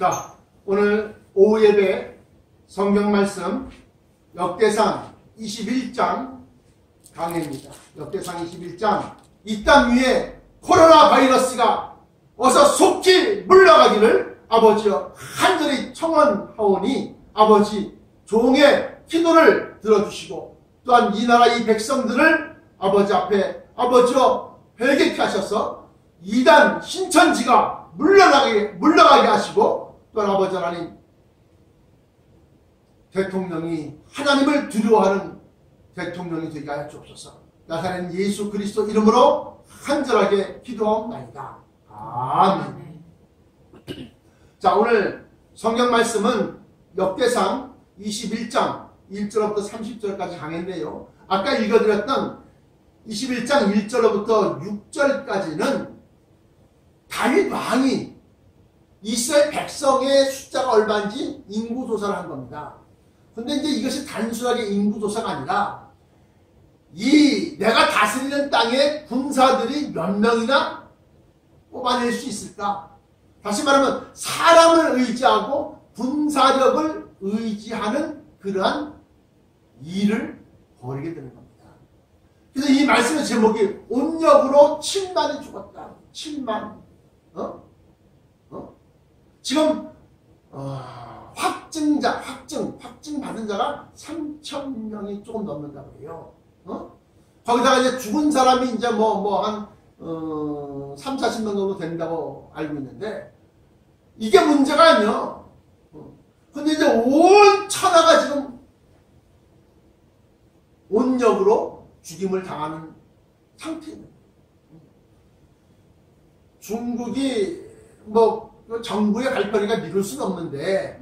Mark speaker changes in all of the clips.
Speaker 1: 자, 오늘 오후 예배 성경 말씀 역대상 21장 강해입니다. 역대상 21장 이 땅 위에 코로나 바이러스가 어서 속히 물러가기를 아버지여 간절히 청원하오니 아버지 종의 기도를 들어주시고 또한 이 나라 이 백성들을 아버지 앞에 아버지여 회개케 하셔서 이단 신천지가 물러가게 하시고 또한 아버지 하나님 대통령이 하나님을 두려워하는 대통령이 되게 하여 주옵소서. 나사렛 예수 그리스도 이름으로 간절하게 기도하옵나이다. 아멘. 자, 오늘 성경 말씀은 역대상 21장 1절부터 30절까지 강했는데요. 아까 읽어드렸던 21장 1절부터 6절까지는 다윗 왕이 이스라엘 백성의 숫자가 얼마인지 인구조사를 한 겁니다. 근데 이제 이것이 단순하게 인구조사가 아니라 내가 다스리는 땅에 군사들이 몇 명이나 뽑아낼 수 있을까? 다시 말하면 사람을 의지하고 군사력을 의지하는 그러한 일을 벌이게 되는 겁니다. 그래서 이 말씀의 제목이 온역으로 7만이 죽었다. 7만. 지금 확증 받은 자가 3,000명이 조금 넘는다고 해요. 거기다가 이제 죽은 사람이 이제 한 3, 40명 정도 된다고 알고 있는데 이게 문제가 아니요. 근데 이제 온 천하가 지금 온역으로 죽임을 당하는 상태입니다. 중국이 정부의 발표니까 믿을 수는 없는데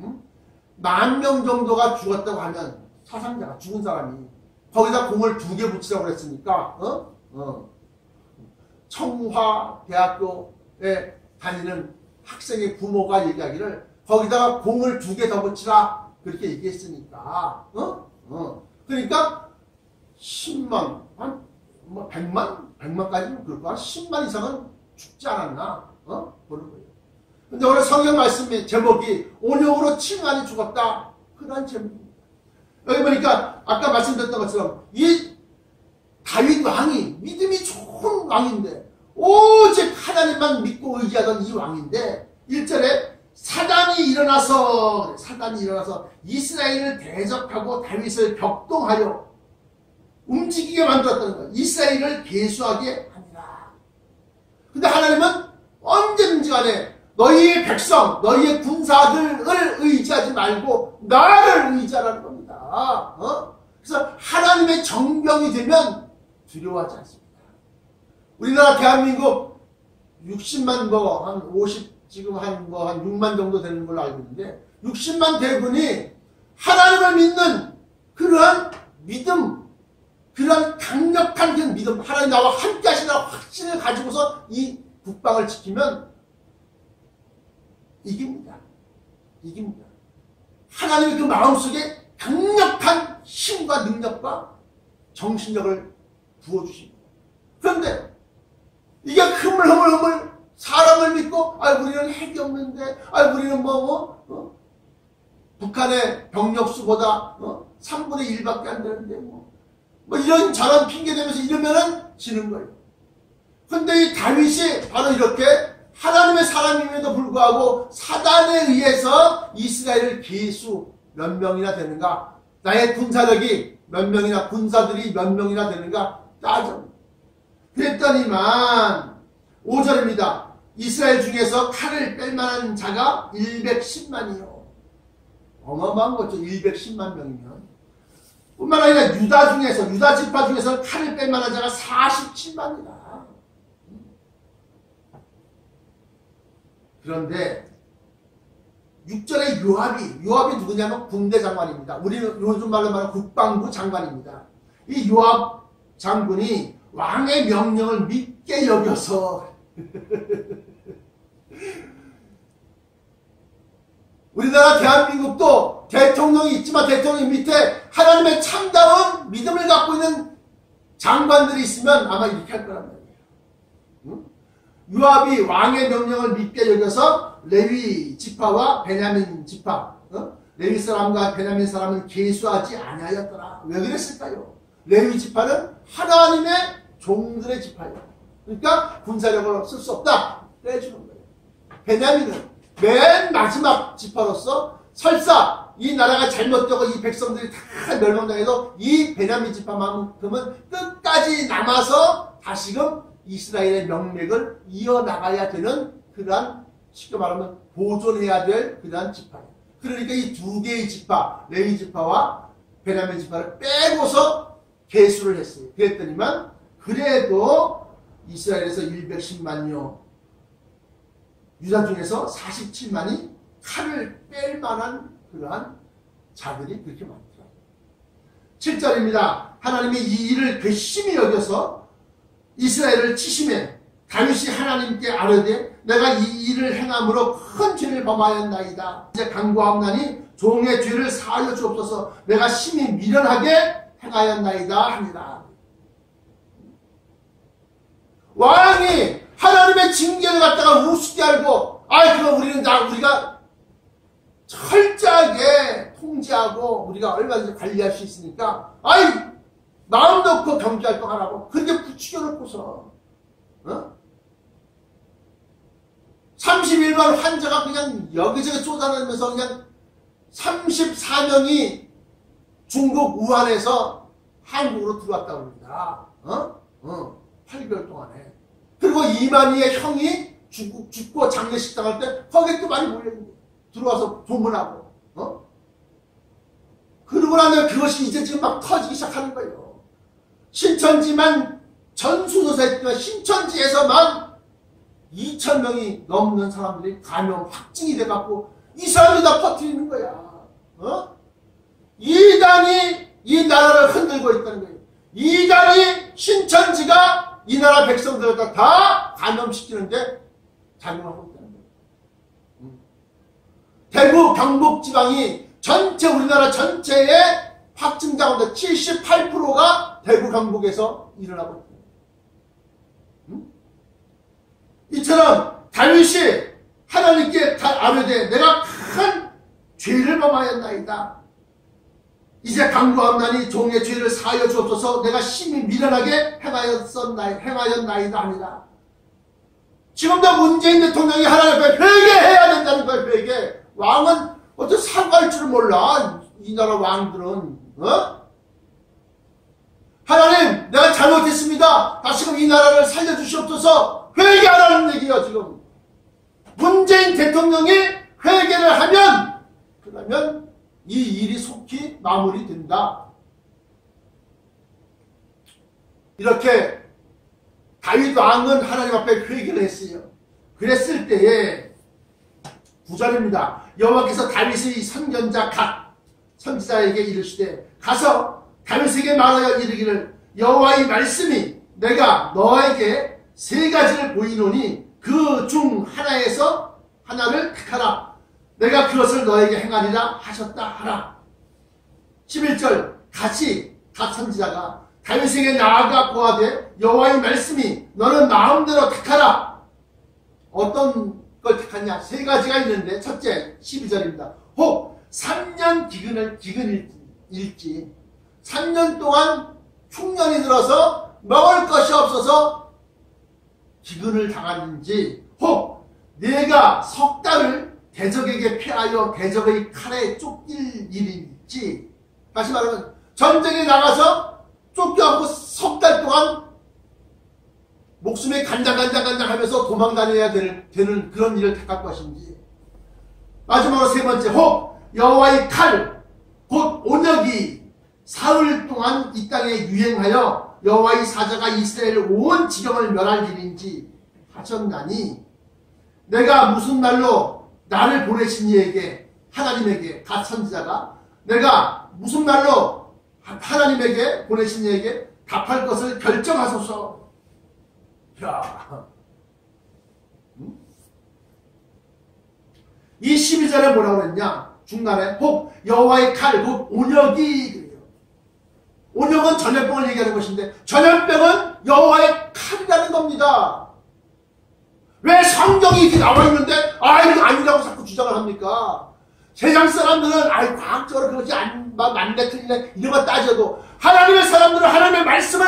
Speaker 1: 10,000명 정도가 죽었다고 하면 사상자가 죽은 사람이 거기다 공을 2개 붙이라고 그랬으니까 청화대학교에 다니는 학생의 부모가 얘기하기를 거기다가 공을 2개 더 붙이라 그렇게 얘기했으니까 그러니까 10만 100만까지는 그럴 거야. 10만 이상은 죽지 않았나 그런 거예요. 근데 오늘 성경 말씀의 제목이 온역으로 7만이 죽었다. 그런 제목입니다. 여기 보니까 아까 말씀드렸던 것처럼 이 다윗 왕이 믿음이 좋은 왕인데 오직 하나님만 믿고 의지하던 이 왕인데 1절에 사단이 일어나서 이스라엘을 대적하고 다윗을 격동하여 움직이게 만들었다는 거예요. 이스라엘을 계수하게 하니라. 근데 하나님은 언제든지 간에 너희의 백성, 너희의 군사들을 의지하지 말고 나를 의지하라는 겁니다. 그래서 하나님의 정병이 되면 두려워하지 않습니다. 우리나라 대한민국 60만 지금 한 6만 정도 되는 걸로 알고 있는데 60만 대군이 하나님을 믿는 그러한 믿음, 그러한 강력한 그 믿음, 하나님 나와 함께 하시는 확신을 가지고서 이 국방을 지키면 이깁니다. 하나님의 그 마음속에 강력한 힘과 능력과 정신력을 부어주십니다. 그런데 이게 흐물흐물 사람을 믿고 우리는 핵이 없는데 우리는 북한의 병력수보다 3분의 1밖에 안 되는데 이런 저런 핑계 대면서 이러면은 지는 거예요. 근데 이 다윗이 바로 이렇게 하나님의 사람임에도 불구하고 사단에 의해서 이스라엘을 계수 몇 명이나 되는가, 나의 군사력이 몇 명이나, 군사들이 몇 명이나 되는가 따져. 그랬더니만 5절입니다. 이스라엘 중에서 칼을 뺄 만한 자가 110만이요. 어마어마한 거죠. 110만 명이면. 뿐만 아니라 유다 지파 중에서 칼을 뺄 만한 자가 47만이다. 그런데 6절에 요압이 누구냐면 군대 장관입니다. 우리는 요즘 말로 말하면 국방부 장관입니다. 이 요압 장군이 왕의 명령을 믿게 여겨서 우리나라 대한민국도 대통령이 있지만 대통령 밑에 하나님의 참다운 믿음을 갖고 있는 장관들이 있으면 아마 이렇게 할 거란 말이에요. 요압이 왕의 명령을 믿게 여겨서 레위 지파와 베냐민 지파, 레위 사람과 베냐민 사람은 계수하지 아니하였더라. 왜 그랬을까요? 레위 지파는 하나님의 종들의 지파예요. 그러니까 군사력을 쓸 수 없다. 빼주는 거예요. 베냐민은 맨 마지막 지파로서 설사 이 나라가 잘못되고 이 백성들이 다 멸망당해도 이 베냐민 지파만큼은 끝까지 남아서 다시금 이스라엘의 명맥을 이어나가야 되는 그러한, 쉽게 말하면 보존해야 될 그러한 지파예요. 그러니까 이 두 개의 지파, 레위 지파와 베냐민 지파를 빼고서 계수를 했어요. 그랬더니만 그래도 이스라엘에서 110만여, 유다 중에서 47만이 칼을 뺄 만한 그러한 자들이 그렇게 많더라고요. 7절입니다. 하나님이 이 일을 괘씸히 여겨서 이스라엘을 치심해 다윗이 하나님께 아뢰되 내가 이 일을 행함으로 큰 죄를 범하였나이다. 이제 간구하옵나니 종의 죄를 사하여 주옵소서. 내가 심히 미련하게 행하였나이다 합니다. 왕이 하나님의 징계를 갖다가 우습게 알고, 그럼 우리가 철저하게 통제하고 우리가 얼마든지 관리할 수 있으니까, 마음 놓고 경제활동하라고 그렇게 부추겨 놓고서, 31만 환자가 그냥 여기저기 쏟아내면서 그냥 34명이 중국 우한에서 한국으로 들어왔다고 합니다. 8개월 동안에. 그리고 이만희의 형이 죽고 장례식 당할 때 거기에 또 많이 몰려있는 거예요. 들어와서 조문하고. 그러고 나면 그것이 이제 지금 막 터지기 시작하는 거예요. 신천지만 전수조사했지만 신천지에서만 2,000명이 넘는 사람들이 감염 확진이 돼갖고 이 사람이 다 퍼뜨리는 거야. 이단이 이 나라를 흔들고 있다는 거예요. 이단이 신천지가 이 나라 백성들을 다 감염시키는데 작용하고 있다는 거예요. 대구 경북 지방이 전체 우리나라 전체의 확진자 가운데 78%가 대구 경북에서 일어나고 있다. 이처럼 다윗이 하나님께 아뢰되 내가 큰 죄를 범하였나이다. 이제 간구하옵나니 종의 죄를 사하여 주옵소서. 내가 심히 미련하게 행하였나이다 합니다. 지금도 문재인 대통령이 하나님 앞에 회개해야 된다는 거예요. 회개. 왕은 어떻게 사과할 줄을 몰라. 이 나라 왕들은. 하나님 내가 잘못했습니다. 다시금 이 나라를 살려주시옵소서. 회개하라는 얘기예요. 지금 문재인 대통령이 회개를 하면 그러면 이 일이 속히 마무리된다. 이렇게 다윗 왕은 하나님 앞에 회개를 했어요. 그랬을 때에 9절입니다. 여호와께서 다윗의 선견자 갓 선지자에게 이르시되 가서 다윗에게 말하여 이르기를 여호와의 말씀이 내가 너에게 세 가지를 보이노니 그 중 하나에서 하나를 택하라. 내가 그것을 너에게 행하리라 하셨다 하라. 11절 같이 갓 선지자가 다윗에게 나아가 고하되 여호와의 말씀이 너는 마음대로 택하라. 어떤 걸 택하냐? 세 가지가 있는데 첫째 12절입니다. 혹 3년 기근일지 3년 동안 흉년이 들어서 먹을 것이 없어서 기근을 당하는지 혹 내가 석 달을 대적에게 피하여 대적의 칼에 쫓길 일일지. 다시 말하면 전쟁에 나가서 쫓겨갖고 석 달 동안 목숨이 간당간당 하면서 도망 다녀야 되는 그런 일을 택할 것인지. 마지막으로 세 번째 혹 여호와의 칼 곧 온역이 사흘 동안 이 땅에 유행하여 여호와의 사자가 이스라엘 온 지경을 멸할 일인지 하셨나니 내가 무슨 말로 나를 보내신 이에게 하나님에게 갓 선지자가 내가 무슨 말로 하나님에게 보내신 이에게 답할 것을 결정하소서. 야, 이 12절에 뭐라고 했냐? 중간에 혹 여호와의 칼 곧 온역이 그래요. 온역은 전염병을 얘기하는 것인데 전염병은 여호와의 칼이라는 겁니다. 왜 성경이 이렇게 나와 있는데 이거 아니라고 자꾸 주장을 합니까? 세상 사람들은 과학적으로 그것이 맞네 틀리네 이런 거 따져도 하나님의 사람들은 하나님의 말씀을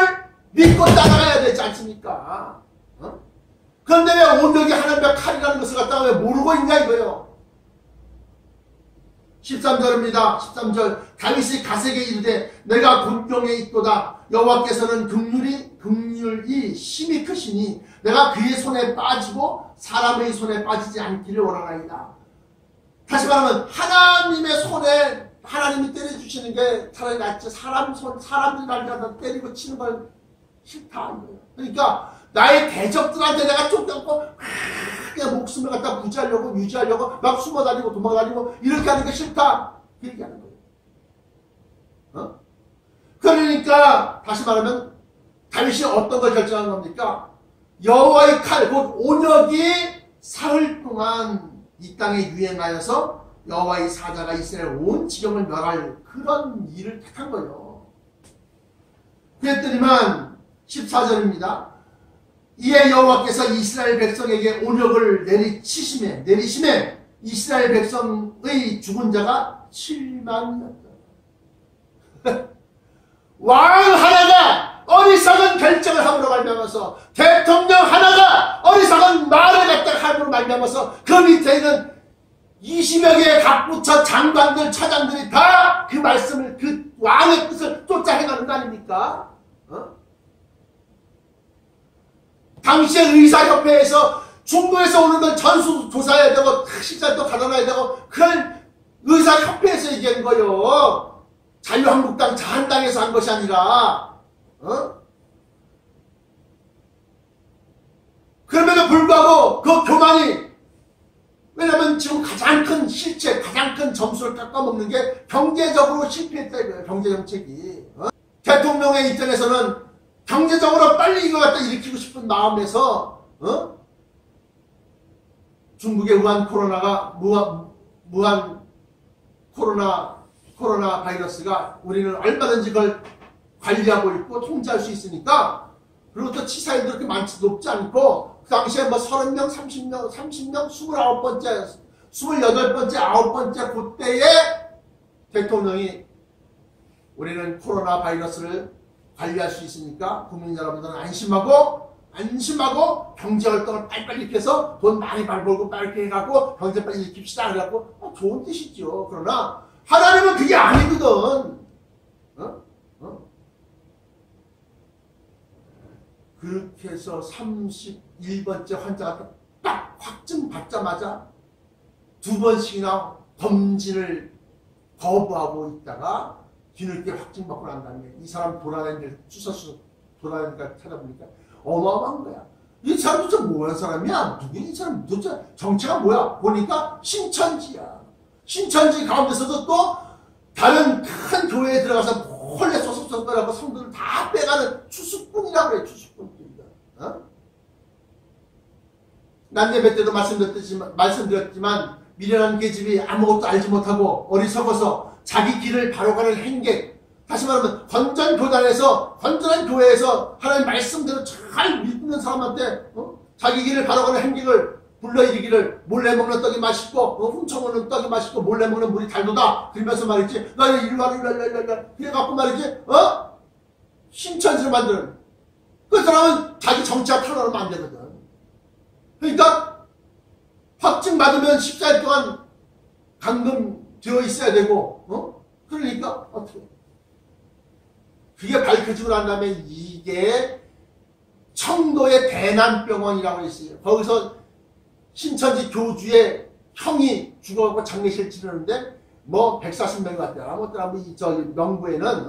Speaker 1: 믿고 따라가야 되지 않습니까? 그런데 왜 온전히 하나님의 칼이라는 것을 갖다가 왜 모르고 있냐 이거요. 13절입니다. 13절 다윗이 가세게 이르되 내가 곤경에 있도다. 여호와께서는 긍휼이 심히 크시니 내가 그의 손에 빠지고 사람의 손에 빠지지 않기를 원하나이다. 다시 말하면 하나님의 손에 하나님이 때려주시는 게 차라리 낫지 사람들이 날 갖다 때리고 치는 걸 싫다. 그러니까 나의 대적들한테 내가 쫓겨갖고 그냥 목숨을 갖다 유지하려고 막 숨어다니고 도망다니고 이렇게 하는 게 싫다. 그 얘기하는 거예요. 그러니까 다시 말하면 다윗이 어떤 걸 결정한 겁니까? 여호와의 칼, 곧 온역이 사흘 동안 이 땅에 유행하여서 여호와의 사자가 이스라엘 온 지경을 멸할 그런 일을 택한 거예요. 그랬더니만 14절입니다. 이에 여호와께서 이스라엘 백성에게 온역을 내리심에 이스라엘 백성의 죽은 자가 7만이었다. 왕 하나가 어리석은 결정을 함으로 말미암아서 대통령 하나가 어리석은 말을 갖다가 함으로 말미암아서 그 밑에 있는 20여 개의 각부처 장관들 차장들이 다 그 말씀을 그 왕의 뜻을 쫓아 행하는 거 아닙니까? 당시에 의사협회에서 중국에서 오는 걸 전수 조사해야 되고 식사도 가둬놔야 되고 그걸 의사협회에서 얘기한 거요. 자유한국당 자한당에서 한 것이 아니라 그럼에도 불구하고 그 교만이 왜냐면 지금 가장 큰 실체 가장 큰 점수를 깎아먹는 게 경제적으로 실패했다 이거예요. 경제정책이 대통령의 입장에서는 경제적으로 빨리 이거 갖다 일으키고 싶은 마음에서 중국의 무한 코로나 바이러스가 우리는 얼마든지 그걸 관리하고 있고 통제할 수 있으니까 그리고 또 치사율도 그렇게 높지 않고 그 당시에 뭐 30명, 30명, 29번째, 28번째, 9번째 그때에 대통령이 우리는 코로나 바이러스를 관리할 수 있으니까 국민 여러분들은 안심하고 경제활동을 빨리빨리 이렇게 해서 돈 많이 벌고 빨리 해갖고 경제 빨리 일으킵시다. 그래갖고 좋은 뜻이죠. 그러나 하나님은 그게 아니거든. 그렇게 해서 31번째 환자가 딱 확진받자마자 2번씩이나 검진을 거부하고 있다가 뒤늦게 확진받고 난 다음에 이 사람 돌아다니는 수서수 돌아다니니까 찾아보니까 어마어마한 거야. 이 사람 도대체 뭐하는 사람이야? 누구야? 이 사람 도대체 정체가 뭐야? 보니까 신천지야. 신천지 가운데서도 또 다른 큰 교회에 들어가서 홀레 소속성거라고 성도를 다 빼가는 추수꾼이라고 해. 추수꾼들이다. 난예배 때도 말씀드렸지만 미련한 계집이 아무것도 알지 못하고 어리석어서 자기 길을 바로 가는 행객, 다시 말하면 건전한 교회에서 하나님 말씀대로 잘 믿는 사람한테 자기 길을 바로 가는 행객을 불러일으기를 몰래 먹는 떡이 맛있고 훔쳐먹는 떡이 맛있고 몰래 먹는 물이 달도다 그러면서 말이지 나 일로 그래갖고 말이지 신천지를 만드는 그 사람은 자기 정치와 탈론하면 안 되거든. 그러니까 확증 받으면 14일 동안 감금되어 있어야 되고 그러니까 어떻게 그게 밝혀지고 난 다음에 이게 청도의 대남병원이라고 있어요. 거기서 신천지 교주의 형이 죽어갖고 장례실 치르는데 뭐 140명 같더라. 아무튼 명부에는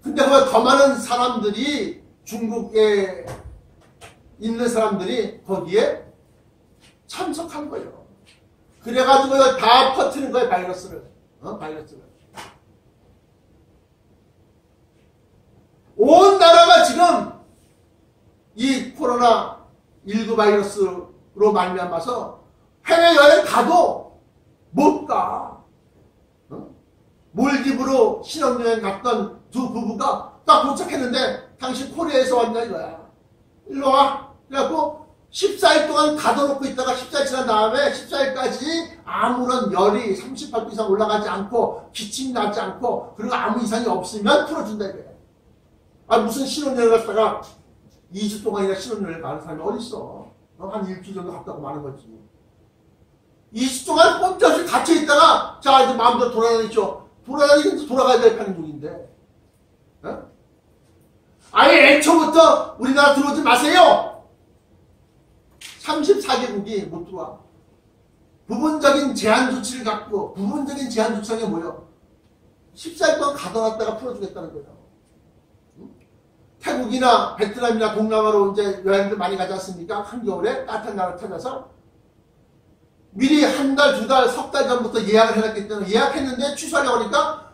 Speaker 1: 근데 그 더 많은 사람들이 중국에 있는 사람들이 거기에 참석한 거예요. 그래가지고 다 퍼뜨린 거예요. 바이러스를. 온 나라가 지금 이 코로나 19 바이러스로 말미암아서 해외여행 가도 못 가. 몰디브로 신혼여행 갔던 두 부부가 딱 도착했는데 당신 코리아에서 왔냐 이거야. 일로 와. 그래갖고 14일 동안 가둬놓고 있다가 14일 지난 다음에 14일까지 아무런 열이 38도 이상 올라가지 않고 기침이 나지 않고 그리고 아무 이상이 없으면 풀어준다 이거야. 아 무슨 신혼여행 갔다가 2주 동안이나 신혼여행 가는 사람이 어딨어. 한 일주일 정도 갔다고 마는 거지. 2주 동안 꼼짝없이 갇혀있다가 자 이제 마음대로 돌아다니죠. 돌아가야 될 판국인데 아예 애초부터 우리나라 들어오지 마세요. 34개국이 못 들어와. 부분적인 제한 조치를 갖고 부분적인 제한 조치가 뭐예요? 14일 동안 가둬놨다가 풀어주겠다는 거예요. 태국이나 베트남이나 동남아로 이제 여행들 많이 가지 않습니까? 한겨울에 따뜻한 나라를 찾아서 미리 한 달, 두 달, 석 달 전부터 예약을 해놨기 때문에 예약했는데 취소하려고 하니까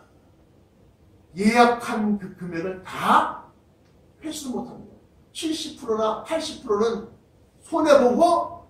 Speaker 1: 예약한 그 금액을 다 회수를 못합니다. 70%나 80%는 손해보고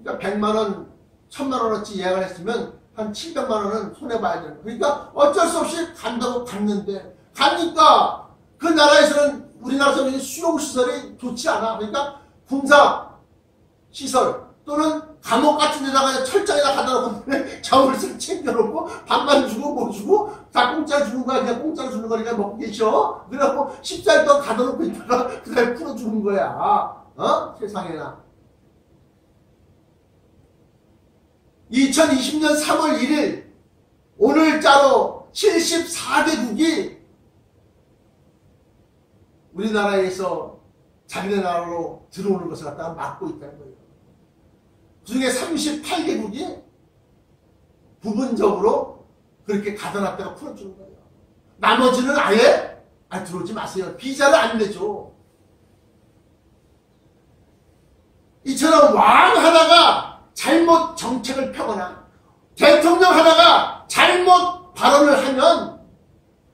Speaker 1: 그러니까 100만원, 1000만원어치 예약을 했으면 한 700만원은 손해봐야 되는 거예요. 그러니까 어쩔 수 없이 간다고 갔는데 가니까 그 나라에서는 우리나라에서는 수용시설이 좋지 않아. 그러니까 군사시설 또는 감옥 같은 데다가 철장에다 가다 놓고 자물을 쓱 챙겨놓고 밥만 주고 뭐 주고 다 공짜로 주는 거야. 그냥 공짜로 주는 거니까 먹고 계셔. 그래갖고 14일 동안 가다 놓고 있다가 그 다음에 풀어주는 거야. 세상에나. 2020년 3월 1일 오늘자로 74개국이 우리나라에서 자기네 나라로 들어오는 것을 갖다가 막고 있다는 거예요. 그 중에 38개국이 부분적으로 그렇게 가둬놨다가 풀어주는 거예요. 나머지는 아예 들어오지 마세요. 비자를 안 내줘. 이처럼 왕 하나가 잘못 정책을 펴거나 대통령 하나가 잘못 발언을 하면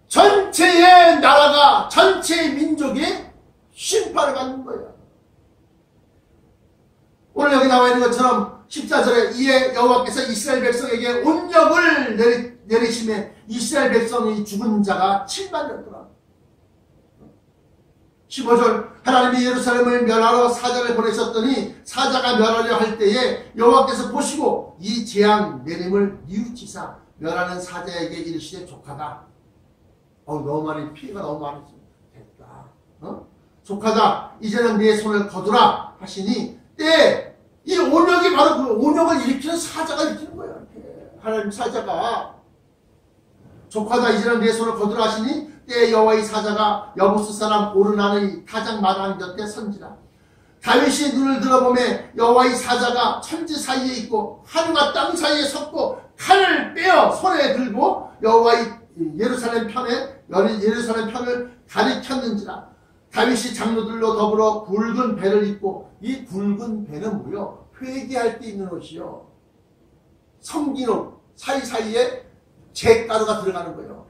Speaker 1: 전체의 나라가 전체의 민족이 심판을 받는 거예요. 오늘 여기 나와 있는 것처럼 14절에 이에 여호와께서 이스라엘 백성에게 온역을 내리심에 이스라엘 백성의 죽은 자가 7만이었더라. 15절 하나님이 예루살렘을 멸하러 사자를 보내셨더니 사자가 멸하려 할 때에 여호와께서 보시고 이 재앙 내림을 뉘우치사 멸하는 사자에게 이르시되 족하다. 너무 많이 피해가 너무 많이 됐다. 족하다. 이제는 내 손을 거두라 하시니 이 온역이 바로 그 온역을 일으키는 사자가 일으키는 거예요. 하나님 사자가 족하다. 이제는 내 손을 거두라 하시니 때 여호와의 사자가 여부스 사람 오르난의 타작 마당 곁에 선지라. 다윗이 눈을 들어보매 여호와의 사자가 천지 사이에 있고 하늘과 땅 사이에 섰고 칼을 빼어 손에 들고 여호와의 예루살렘 편을 가리켰는지라. 다윗이 장로들로 더불어 굵은 배를 입고 이 굵은 배는 뭐요? 회개할 때 입는 옷이요. 성기록 사이사이에 잿가루가 들어가는 거예요.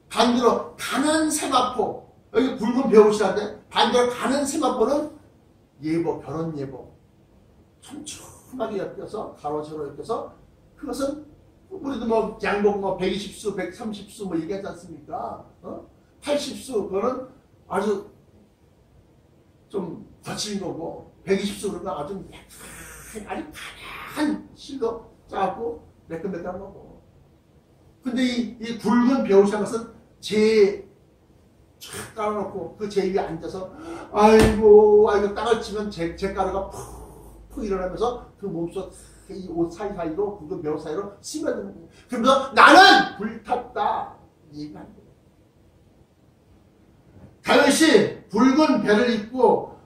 Speaker 1: 반대로 가는 세마포, 여기 굵은 배옷이란데 반대로 가는 세마포는 예복, 결혼 예복. 촘촘하게 엮여서 가로세로 엮여서 그것은 우리도 뭐 양복 뭐 120수, 130수 뭐 얘기하지 않습니까? 80수 그거는 아주 좀 거친 거고 120수 그러면 아주 가득한 실로 짜고 매끈매끈한 거고. 근데 이 굵은 배옷이라는 것은 쫙 깔아놓고 그 제 위에 앉아서 아이고 땅을 치면 잿가루가 푹 일어나면서 그 몸속 이 옷 사이사이로 굵은 배옷 사이로 스며드는 거예요. 그러면서 나는 불탔다 얘기가 안 돼요. 다윗이 붉은 배를 입고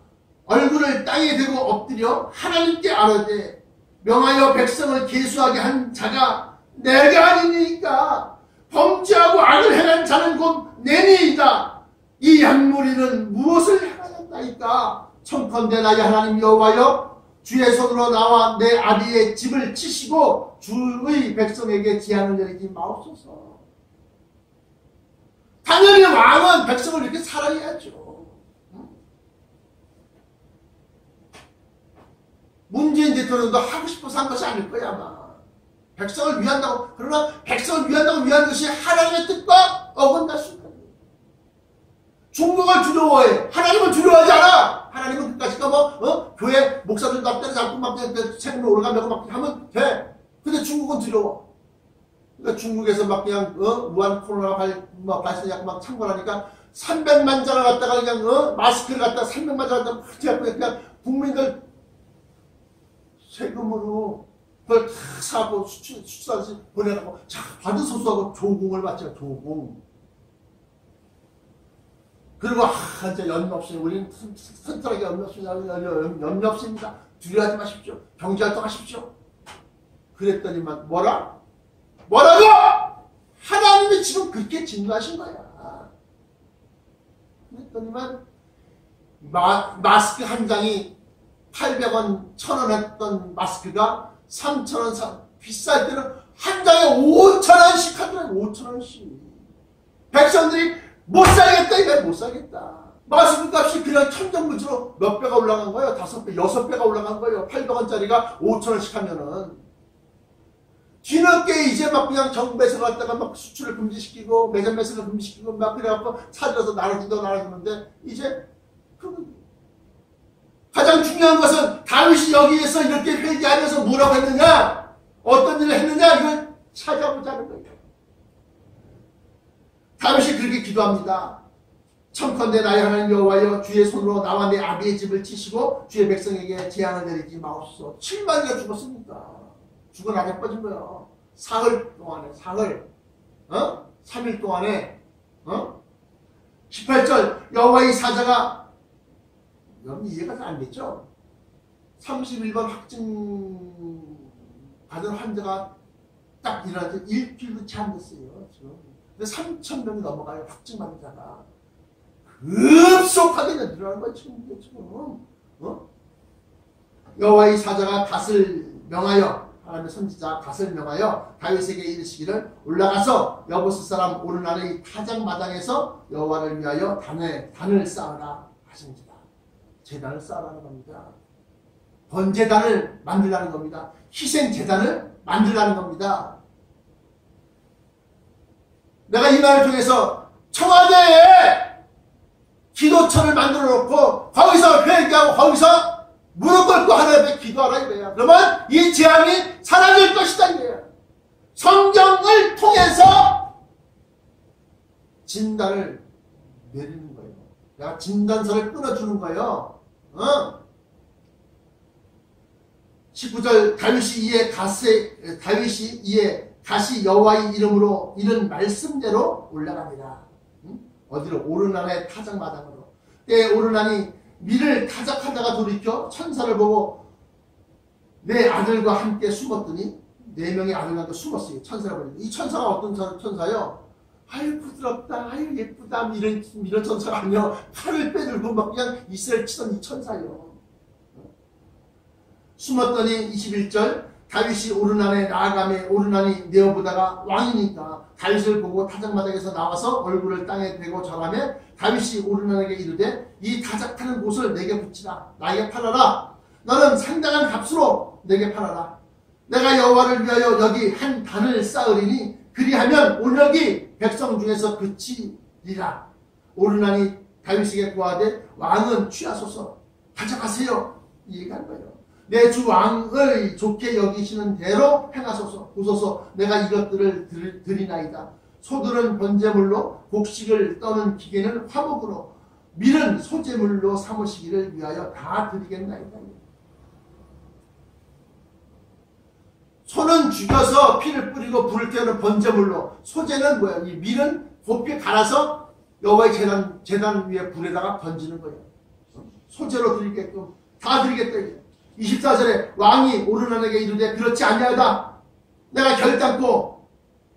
Speaker 1: 얼굴을 땅에 대고 엎드려 하나님께 아뢰되 명하여 백성을 계수하게 한 자가 내가 아니니까 범죄하고 악을 행한 자는 곧 내니이다. 이 양무리는 무엇을 행하였나이까? 청컨대 나의 하나님 여호와여 주의 손으로 나와 내 아비의 집을 치시고 주의 백성에게 재앙을 내리지 마옵소서. 당연히 왕은 백성을 이렇게 살아야죠. 문재인 대통령도 하고 싶어서 한 것이 아닐 거야 아마. 백성을 위한다고. 그러나 백성을 위한 것이 하나님의 뜻과 어긋날 수 있다. 중국을 두려워해. 하나님은 두려워하지 않아. 하나님은 그까짓 거 교회 목사들도 막 때려잡고 막 세금을 올라가고 막 하면 돼. 근데 중국은 두려워. 그러니까 중국에서 막 그냥 무한 코로나 발생하고 막 창궐하니까 300만 장을 갖다가 그냥 마스크를 갖다가 300만 장을 갖다가 그냥 국민들 세금으로 그걸 다 사고 수출하듯이 보내라고 자 받으소서하고 조공을 받죠. 조공. 그리고 이제 염려 없이 우리는 튼튼하게 염려 없습니다. 두려워하지 마십시오. 경제활동하십시오. 그랬더니만 뭐라고? 하나님이 지금 그렇게 진노하신 거야. 그랬더니만 마스크 한 장이 800원, 1000원 했던 마스크가 3000원, 비쌀 때는 한 장에 5000원씩 하더라고. 5000원씩. 백성들이 못 살겠다, 이거 못 살겠다. 마스크 값이 그냥 천정부지로 몇 배가 올라간 거예요. 5배, 6배가 올라간 거예요. 800원짜리가 5000원씩 하면은. 뒤늦게 이제 막 그냥 정부에서 갔다가 막 수출을 금지시키고 매점 매수를 금지시키고 막 그래갖고 사들여서 나눠주는데 이제 가장 중요한 것은 다윗이 여기에서 이렇게 회개하면서 뭐라고 했느냐? 어떤 일을 했느냐? 이걸 찾아보자는 거예요. 다윗이 그렇게 기도합니다. 청컨대 나의 하나님 여호와여 주의 손으로 나와 내 아비의 집을 치시고 주의 백성에게 재앙을 내리지 마옵소서. 7만이가 죽었습니까? 죽어나게 빠진 거예요. 사흘 동안에 3일 동안에 18절 여호와의 사자가 여러분 이해가 잘 안 됐죠? 31번 확증 받은 환자가 딱 일어나서 일주일도 채 안 됐어요. 지금. 근데 3,000명이 넘어가요. 확증 환자가. 급속하게 늘어나는 거예요. 지금. 여호와의 사자가 갓을 명하여 하나님의 선지자 갓을 명하여 다윗에게 이르시기를 올라가서 여부스 사람 오르나의 타작마당에서 여호와를 위하여 단을 쌓으라 하십니다. 제단을 쌓으라는 겁니다. 번제단을 만들라는 겁니다. 희생제단을 만들라는 겁니다. 내가 이 말을 통해서 청와대에 기도처를 만들어 놓고 거기서 회개하고 거기서 무릎 꿇고 하나님 앞에 기도하라 이거야. 그러면 이 재앙이 사라질 것이다 이거야. 성경을 통해서 진단을 내리는 거예요. 내가 진단서를 끊어주는 거예요. 19절 다윗이 이에 갓이 여호와의 이름으로 이런 말씀대로 올라갑니다. 어디로? 오르난의 타작마당으로. 때에 오르난이 밀을 타작하다가 돌이켜 천사를 보고 내 아들과 함께 숨었더니 4명의 아들과 함께 숨었어요. 천사를 보니까. 이 천사가 어떤 천사요? 아유 부드럽다, 아유 예쁘다 이런 천사가 아니요. 칼을 빼들고 막 그냥 이스라엘 치던 이 천사요. 숨었더니 21절 다윗이 오르난에 나아가매 오르난이 내어보다가 왕이니까 다윗을 보고 타작마당에서 나와서 얼굴을 땅에 대고 절하며 다윗이 오르난에게 이르되 이 타작하는 곳을 내게 붙이라. 나에게 팔아라. 너는 상당한 값으로 내게 팔아라. 내가 여호와를 위하여 여기 한 단을 쌓으리니 그리하면 온역이 백성 중에서 그치리라. 오르난이 다윗에게 구하되 왕은 취하소서. 가져가세요. 이 얘기한 거예요. 내 주 왕을 좋게 여기시는 대로 행하소서. 보소서 내가 이것들을 드리나이다. 소들은 번제물로 곡식을 떠는 기계는 화목으로 밀은 소제물로 삼으시기를 위하여 다 드리겠나이다. 소는 죽여서 피를 뿌리고 불을 태우는 번제물로, 소제는 뭐야? 이 밀은 곱게 갈아서 여호와의 제단 위에 불에다가 던지는 거예요. 소제로 드리게끔 다 드리겠다. 24절에 왕이 오르난에게 이르되 그렇지 아니하다. 내가 결단코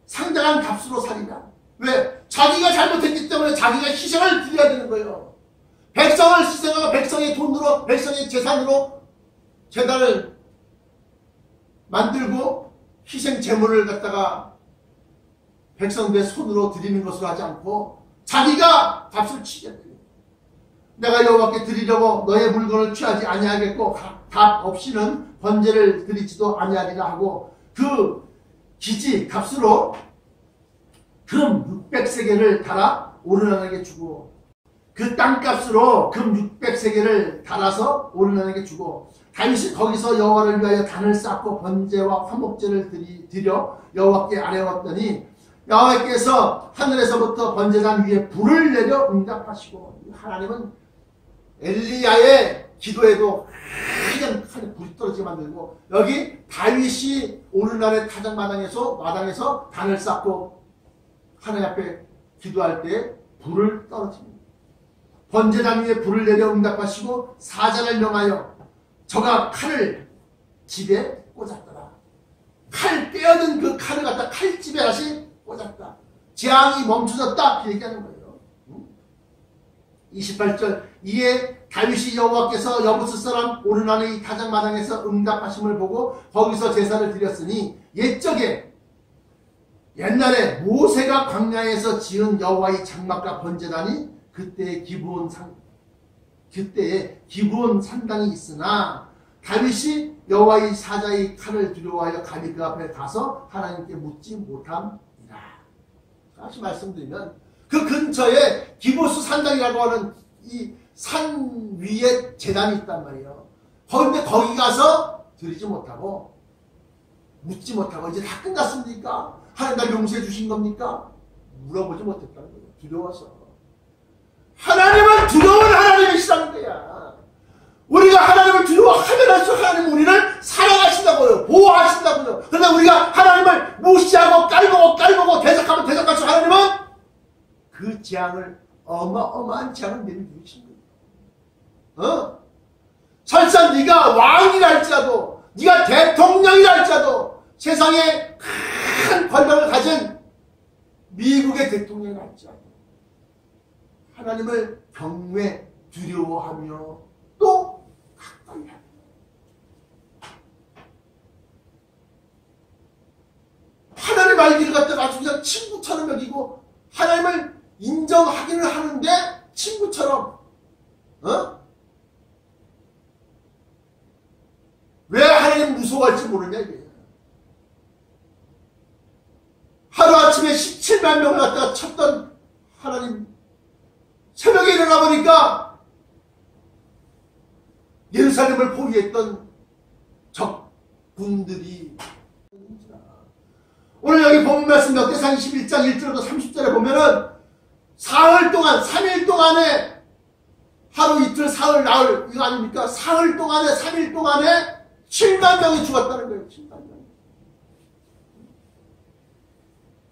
Speaker 1: 상당한 값으로 살리라. 왜? 자기가 잘못했기 때문에 자기가 희생을 드려야 되는 거예요. 백성을 희생하고 백성의 돈으로 백성의 재산으로 제단을 만들고 희생 제물을 갖다가 백성들의 손으로 드리는 것으로 하지 않고 자기가 값을 치겠다. 내가 여호와께 드리려고 너의 물건을 취하지 아니하겠고 값 없이는 번제를 드리지도 아니하리라 하고 그 기지 값으로 금 600세겔을 달아 오르난에게 주고 그 땅값으로 금 600세겔을 달아서 오르나에게 주고 다윗이 거기서 여호와를 위하여 단을 쌓고 번제와 화목제를 드려 여호와께 아뢰었더니 여호와께서 하늘에서부터 번제단 위에 불을 내려 응답하시고 하나님은 엘리야의 기도에도 그냥 불이 떨어지게 만들고 여기 다윗이 오르날의 마당에서 단을 쌓고 하나님 앞에 기도할 때 불을 떨어집니다. 번제단 위에 불을 내려 응답하시고 사자를 명하여 저가 칼을 집에 꽂았더라. 칼 빼어든 그 칼을 갖다 칼집에 다시 꽂았다. 재앙이 멈춰졌다. 그 얘기하는 거예요. 28절 이에 다윗이 여호와께서 여부스 사람 오르나의 타작마당에서 응답하심을 보고 거기서 제사를 드렸으니 옛날에 모세가 광야에서 지은 여호와의 장막과 번제단이 그때의 기브온 산당이 있으나 다윗이 여호와의 사자의 칼을 두려워하여 감히 그 앞에 가서 하나님께 묻지 못함이라. 다시 말씀드리면 그 근처에 기브스 산당이라고 하는 이 산 위에 제단이 있단 말이에요. 그런데 거기 가서 드리지 못하고 묻지 못하고 이제 다 끝났습니까? 하나님 날 용서해 주신 겁니까? 물어보지 못했다는 거예요. 두려워서. 하나님은 두려운 하나님이시라는 거야. 우리가 하나님을 두려워하면 할수록 하나님은 우리를 사랑하신다고요. 보호하신다고요. 그러나 우리가 하나님을 무시하고 깔보고 대적하면 대적할수록 하나님은 그 재앙을 어마어마한 재앙을 내려주신 거예요. 설사 네가 왕이라 할지라도 네가 대통령이라 할지라도 세상에 큰 권력을 가진 미국의 대통령이라 할지라도 하나님을 경외 두려워하며 또 가까이 하며 하나님 알기를 갖다가 아주 그냥 친구처럼 여기고 하나님을 인정하기는 하는데 친구처럼 왜 하나님 무서워할지 모르냐 이게. 하루아침에 17만 명을 갖다가 쳤던 하나님 새벽에 일어나 보니까 예루살렘을 포위했던 적군들이 오늘 여기 본문 말씀 역대상 21장 1절부터 30절에 보면은 사흘 동안 3일 동안에 하루 이틀 사흘 나흘 이거 아닙니까? 사흘 동안에 3일 동안에 7만 명이 죽었다는 거예요. 7만 명.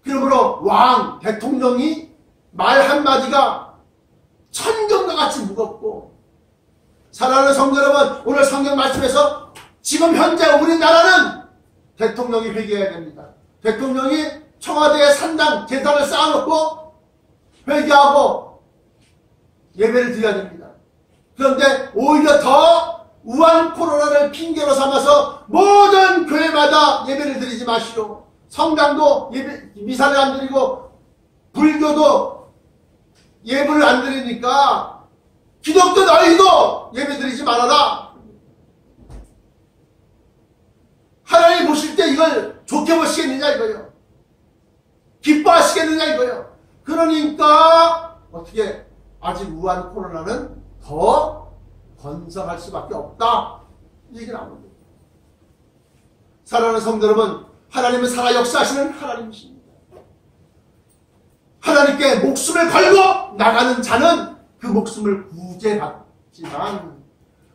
Speaker 1: 그러므로 왕 대통령이 말 한마디가 천경과 같이 무겁고 사랑하는 성도 여러분 오늘 성경 말씀에서 지금 현재 우리나라는 대통령이 회개해야 됩니다. 대통령이 청와대에 산당 제단을 쌓아놓고 회개하고 예배를 드려야 됩니다. 그런데 오히려 더 우한 코로나를 핑계로 삼아서 모든 교회마다 예배를 드리지 마시오. 성당도 미사를 안 드리고 불교도 예배를 안 드리니까 기독교 너희도 예배 드리지 말아라. 하나님 보실 때 이걸 좋게 보시겠느냐 이거예요. 기뻐하시겠느냐 이거예요. 그러니까 어떻게 아직 우한 코로나는 더 번성할 수밖에 없다. 이 얘기를 하는 거예요. 사랑하는 성도 여러분 하나님은 살아 역사하시는 하나님이십니다. 하나님께 목숨을 걸고 나가는 자는 그 목숨을 구제받지만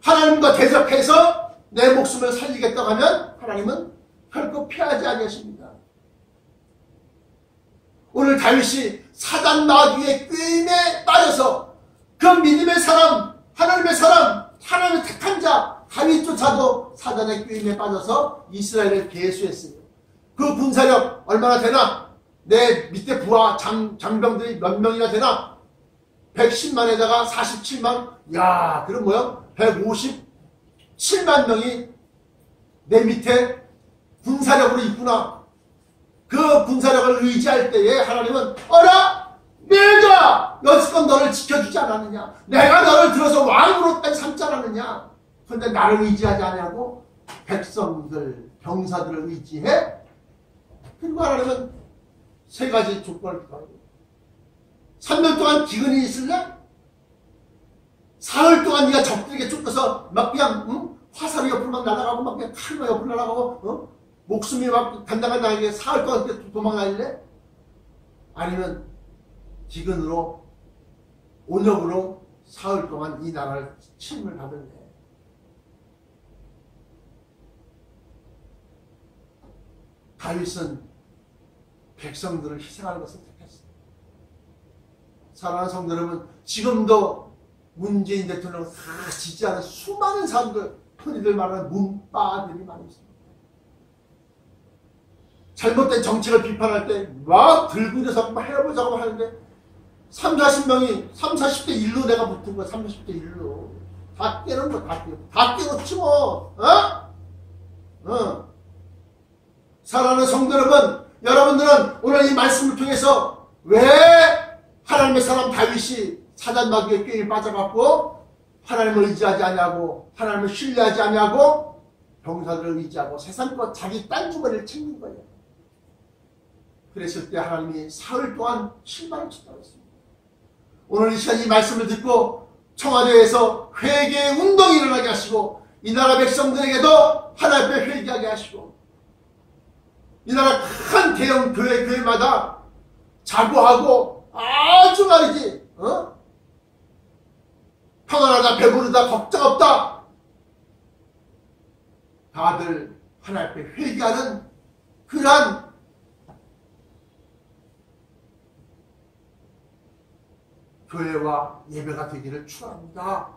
Speaker 1: 하나님과 대적해서 내 목숨을 살리겠다고 하면 하나님은 결코 피하지 아니하십니다. 오늘 다윗이 사단 마귀의 꾀임에 빠져서 그 믿음의 사람 하나님의 사람 하나님의 택한 자 다윗조차도 사단의 꾀임에 빠져서 이스라엘을 계수했어요. 그 군사력 얼마나 되나? 내 밑에 부하 장병들이 몇 명이나 되나? 110만에다가 47만 야 그럼 뭐야? 157만 명이 내 밑에 군사력으로 있구나. 그 군사력을 의지할 때에 하나님은 어라? 내가 여지껏 너를 지켜주지 않았느냐? 내가 너를 들어서 왕으로 삼지 않았느냐? 그런데 나를 의지하지 않냐고 백성들 병사들을 의지해? 그리고 하나님은 세 가지 조건을 기도하고 3년 동안 기근이 있을래? 사흘 동안 네가 적들에게 쫓겨서 막 그냥 화살이 옆으로 막 날아가고 막 그냥 칼이 막 옆으로 날아가고 목숨이 막 간당간당하게 사흘 동안 그렇게 도망다닐래? 아니면 기근으로 온역으로 사흘 동안 이 나라를 침을 받을래? 다윗은 백성들을 희생하는 것을 택했어요. 사랑하는 성도 여러분, 지금도 문재인 대통령을 다 지지하는 수많은 사람들, 흔히들 말하는 문빠들이 많이 있습니다. 잘못된 정책을 비판할 때 막 들고 일어서 막 해보자고 하는데 30, 40대 일로 내가 붙은 거야. 30대 일로 다 깨는 거 다 깨놓지 뭐. 사랑하는 성도 여러분, 여러분들은 오늘 이 말씀을 통해서 왜 하나님의 사람 다윗이 사단마귀의 꾀에 빠져갖고 하나님을 의지하지 않냐고, 하나님을 신뢰하지 않냐고, 병사들을 의지하고 세상과 자기 딴주머니를 챙긴 거예요. 그랬을 때 하나님이 사흘 동안 실망을 쳤다고 했습니다. 오늘 이 시간 이 말씀을 듣고 청와대에서 회개의 운동이 일어나게 하시고, 이 나라 백성들에게도 하나님 앞에 회개하게 하시고, 이 나라 큰 대형 교회마다 자고하고 아주 말이지 평안하다, 배부르다, 걱정 없다, 다들 하나님 앞에 회개하는 그러한 교회와 예배가 되기를 축원합니다.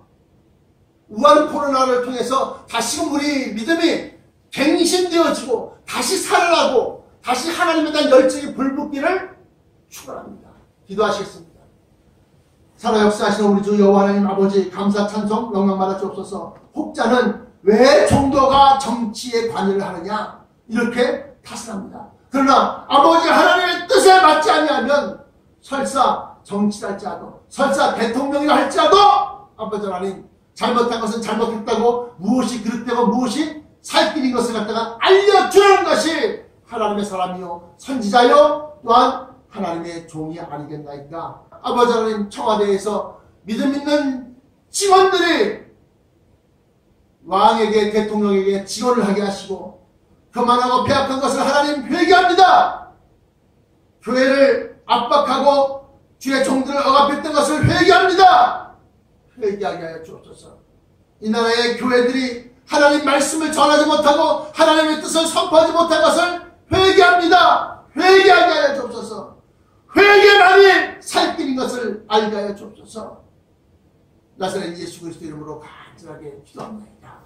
Speaker 1: 우한 코로나를 통해서 다시금 우리 믿음이 갱신되어지고 다시 살아나고 다시 하나님에 대한 열정이 불붙기를 축원합니다. 기도하시겠습니다. 살아 역사하시는 우리 주 여호와 하나님 아버지, 감사 찬송 영광 받아 주옵소서. 혹자는 왜 종교가 정치에 관여를 하느냐 이렇게 탓을 그러나 아버지 하나님의 뜻에 맞지 아니하면 설사 정치랄지라도, 설사 대통령이라 할지라도 아버지 하나님 잘못한 것은 잘못했다고, 무엇이 그릇되고 무엇이 살길인 것을 갖다가 알려주는 것이 하나님의 사람이요 선지자요 또한 하나님의 종이 아니겠나이까. 아버지 하나님, 청와대에서 믿음 있는 직원들이 왕에게, 대통령에게 지원을 하게 하시고 교만하고 배악한 것을 하나님 회개합니다. 교회를 압박하고 주의 종들을 억압했던 것을 회개합니다. 회개하게 하여 주옵소서. 이 나라의 교회들이 하나님 말씀을 전하지 못하고 하나님의 뜻을 선포하지 못한 것을 회개합니다. 회개하게 하여 주옵소서. 회개만이 살 길인 것을 알게 하여 주옵소서. 나사렛 예수 그리스도 이름으로 간절하게 기도합니다.